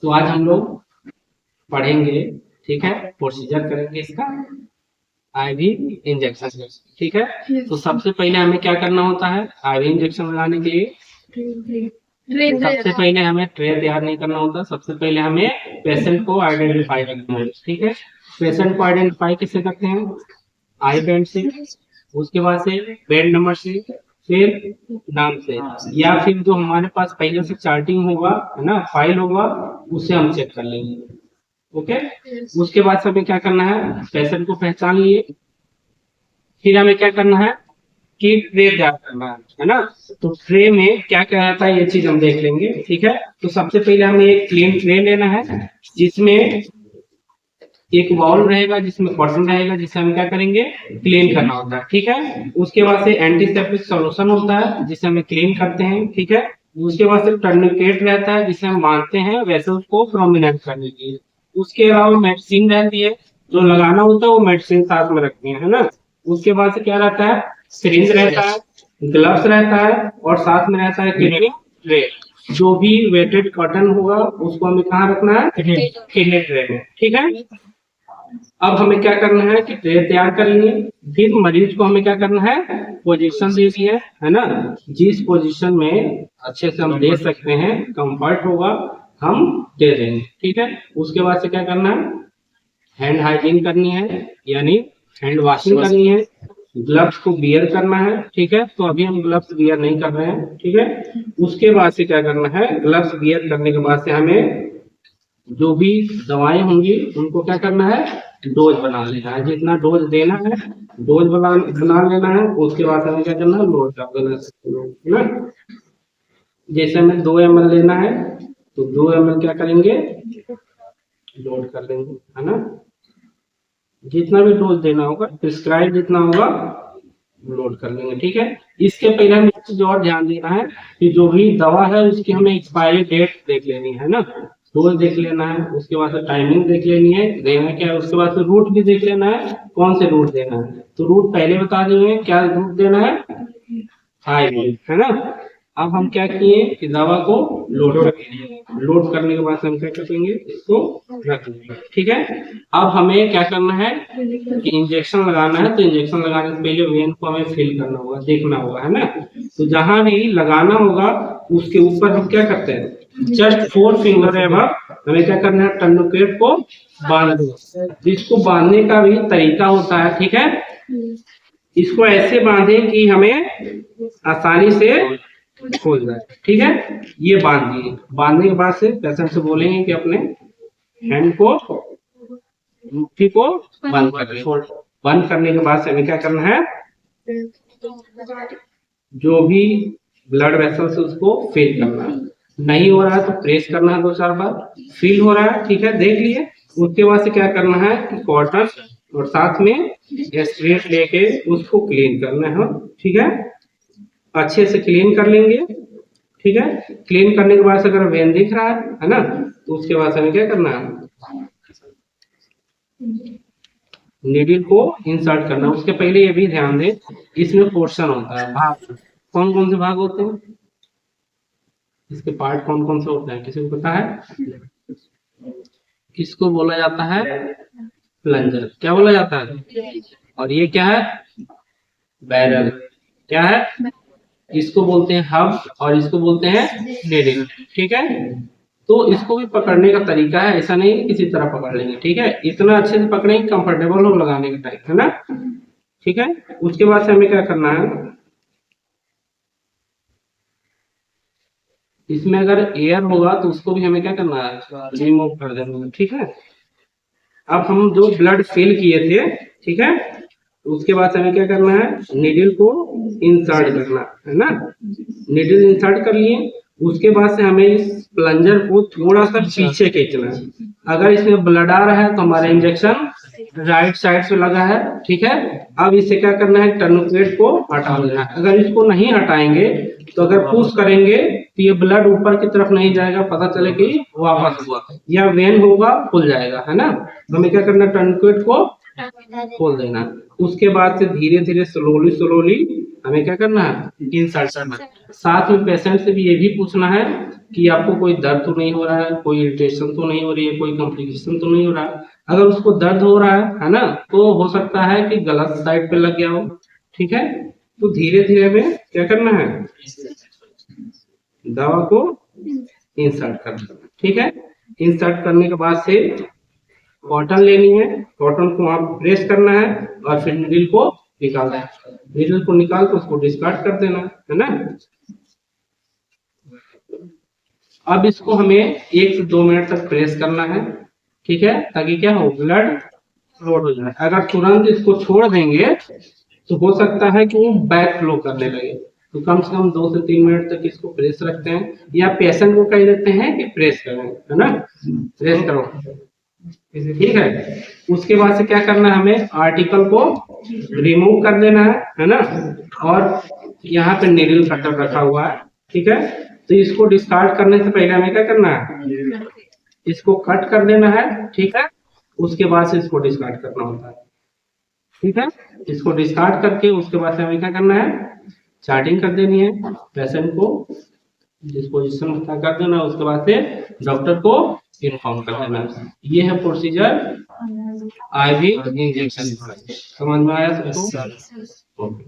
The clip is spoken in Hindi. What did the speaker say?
तो आज हम लोग पढ़ेंगे, ठीक है, प्रोसीजर करेंगे इसका आईवी इंजेक्शन, ठीक है। तो सबसे पहले हमें क्या करना होता है आईवी इंजेक्शन लगाने के लिए? सबसे पहले हमें ट्रे तैयार नहीं करना होता, सबसे पहले हमें पेशेंट को आइडेंटिफाई करना है, ठीक है। पेशेंट को आइडेंटिफाई कैसे करते हैं? आई बैंड से, उसके बाद से बेड नंबर से, फिर नाम से, या फिर जो हमारे पास पहले से चार्टिंग होगा, है ना, फाइल होगा, उससे हम चेक कर लेंगे। ओके, उसके बाद से हमें क्या करना है, पेशेंट को पहचान लिए, फिर हमें क्या करना है कि ट्रे तैयार करना है ना। तो ट्रे में क्या क्या रहता है ये चीज हम देख लेंगे, ठीक है। तो सबसे पहले हमें एक क्लीन ट्रे लेना है, जिसमें एक बाउल रहेगा, जिसमें कॉटन रहेगा, जिसे हम क्या करेंगे क्लीन करना होता है, ठीक है। उसके बाद से एंटीसेप्टिक सॉल्यूशन होता है, जिसे हमें क्लीन करते हैं, ठीक है। उसके बाद से टर्निकेट रहता है, जिसे हम बांधते हैं वेसल्स को प्रोमिनेंट करने के लिए। उसके अलावा मेडिसिन रहती है, जो लगाना होता है वो मेडिसिन साथ में रखते हैं, है ना। उसके बाद से क्या रहता है, सिरिंज रहता है, ग्लव्स रहता है, और साथ में रहता है क्लीनिंग ट्रे। जो भी वेटेड कॉटन होगा उसको हमें कहाँ रखना है, क्लीनिंग ट्रे में, ठीक है। अब हमें क्या करना है कि ट्रे तैयार कर लिए, फिर मरीज को हमें क्या करना है पोजीशन दे दी है ना। जिस पोजीशन में अच्छे से हम दे सकते हैं, कंफर्ट होगा, हम दे देंगे, ठीक है। उसके बाद से क्या करना है, हैंड हाइजीन करनी है, यानी हैंड वॉशिंग करनी है, ग्लव्स को बियर करना है, ठीक है। तो अभी हम ग्लव्स बियर नहीं कर रहे हैं, ठीक है। उसके बाद से क्या करना है, ग्लव्स बियर करने के बाद से हमें जो भी दवाएं होंगी उनको क्या करना है, डोज बना लेना है, जितना डोज देना है डोज बना लेना है। उसके बाद हमें क्या करना है, लोड कर देना है ना। जैसे हमें 2 ml लेना है तो 2 ml क्या करेंगे, लोड कर लेंगे, है ना। जितना भी डोज देना होगा, प्रिस्क्राइब जितना होगा लोड कर लेंगे, ठीक है। इसके पहले हमें एक चीज और ध्यान देना है कि जो भी दवा है उसकी हमें एक्सपायरी डेट देख लेनी है ना, डोज देख लेना है, उसके बाद से टाइमिंग देख लेनी है, देना क्या है, उसके बाद से रूट भी देख लेना है, कौन से रूट देना है। तो रूट पहले बता दिए, क्या रूट देना है, हाई, है ना। अब हम क्या किए कि दवा को लोड कर दिए, लोड करने के बाद हम क्या करेंगे, इसको रख लेंगे, ठीक है। अब हमें क्या करना है कि इंजेक्शन लगाना है, तो इंजेक्शन लगाने से पहले वेन को हमें फिल करना होगा, देखना होगा, है ना। तो जहां भी लगाना होगा उसके ऊपर हम क्या करते हैं, जस्ट 4 फिंगर है, हमें क्या करना है, टर्निकेट को बांध दो। जिसको बांधने का भी तरीका होता है, ठीक है। इसको ऐसे बांधे कि हमें आसानी से खोल जाए, ठीक है। ये बांध दिए, बांधने के बाद से पेशेंट से बोलेंगे कि अपने हैंड को, मुट्ठी को बंद कर ले। बंद करने के बाद से हमें क्या करना है, जो भी ब्लड वेसल से उसको फिल करना है। नहीं हो रहा है तो प्रेस करना है 2-4 बार, फिल हो रहा है, ठीक है, देख लिए। उसके बाद से क्या करना है कि कॉटन और साथ में स्ट्रेट लेके उसको क्लीन करना है, ठीक है। अच्छे से क्लीन कर लेंगे, ठीक है। क्लीन करने के बाद से अगर वेन दिख रहा है ना, तो उसके बाद हमें क्या करना है, नीडल को इंसर्ट करना। उसके पहले ये भी ध्यान दें, इसमें पोर्शन होता है, भाग, कौन कौन से भाग होते हैं, इसके पार्ट कौन कौन से होते हैं, किसी को पता है? किसको बोला जाता है, प्लंजर, क्या बोला जाता है। और ये क्या है, बैरल, क्या है, इसको बोलते हैं हब, और इसको बोलते हैं नीडल, ठीक है। तो इसको भी पकड़ने का तरीका है, ऐसा नहीं है किसी तरह पकड़ लेंगे, ठीक है। इतना अच्छे से पकड़ेंगे कंफर्टेबल हो लगाने के टाइम, है ना, ठीक है। उसके बाद से हमें क्या करना है, इसमें अगर एयर होगा तो उसको भी हमें क्या करना है, रिमूव कर देना, ठीक है। अब हम जो ब्लड फिल किए थे, ठीक है, तो उसके बाद हमें क्या करना है, नीडल को इंसर्ट करना है ना। नीडल इंसर्ट कर लिए, उसके बाद से हमें इस प्लंजर को थोड़ा सा पीछे खींचना है। अगर इसमें ब्लड आ रहा है तो हमारा इंजेक्शन राइट साइड से लगा है, ठीक है। अब इसे क्या करना है, टर्निकेट को हटा देना है। अगर इसको नहीं हटाएंगे तो अगर पुश करेंगे तो ये ब्लड ऊपर की तरफ नहीं जाएगा, पता चले कि वापस हुआ, या वेन होगा खुल जाएगा, है ना। हमें क्या करना है, टर्निकेट को खोल देना। उसके बाद से धीरे धीरे स्लोली हमें क्या करना है, इंसर्ट करना है। साथ में पेशेंट से भी ये भी पूछना है कि आपको कोई दर्द तो नहीं हो रहा है, कोई इरिटेशन तो नहीं हो रही है, कोई कॉम्प्लिकेशन तो नहीं हो रहा है। अगर उसको दर्द हो रहा है ना, तो हो सकता है कि गलत साइड पे लग गया हो। ठीक है, तो धीरे धीरे हमें क्या करना है, दवा को इंसर्ट करना। ठीक है, इंसर्ट करने के बाद से कॉटन लेनी है, कॉटन को वहां प्रेस करना है और फिर नीडल को निकालना है। नीडल को निकाल कर उसको डिस्कार्ड कर देना है ना। अब इसको हमें 1 से 2 मिनट तक प्रेस करना है। ठीक है, ताकि क्या हो, ब्लड फ्लो हो जाए। अगर तुरंत इसको छोड़ देंगे तो हो सकता है कि वो बैक फ्लो करने लगे। तो कम से कम 2 से 3 मिनट तक इसको प्रेस रखते हैं, या पेशेंट को कह देते हैं कि प्रेस करें, है ना, प्रेस करो। ठीक है, उसके बाद से क्या करना है, हमें आर्टिकल को रिमूव कर देना है ना। और यहाँ पे नीडल कटर रखा हुआ है। ठीक है, तो इसको डिस्कार्ड करने से पहले हमें क्या करना है, इसको कट कर देना है। ठीक है, उसके बाद से इसको डिस्कार्ड करना होता है। ठीक है, इसको डिस्कार्ड करके उसके बाद से हमें क्या करना है, चार्टिंग कर देनी है, पेशेंट को डिस्पोजिशन कर देना। उसके बाद से डॉक्टर को इन्फॉर्म कर देना। ये है प्रोसीजर आईवी इंजेक्शन। समझ में आया सबको? ओके।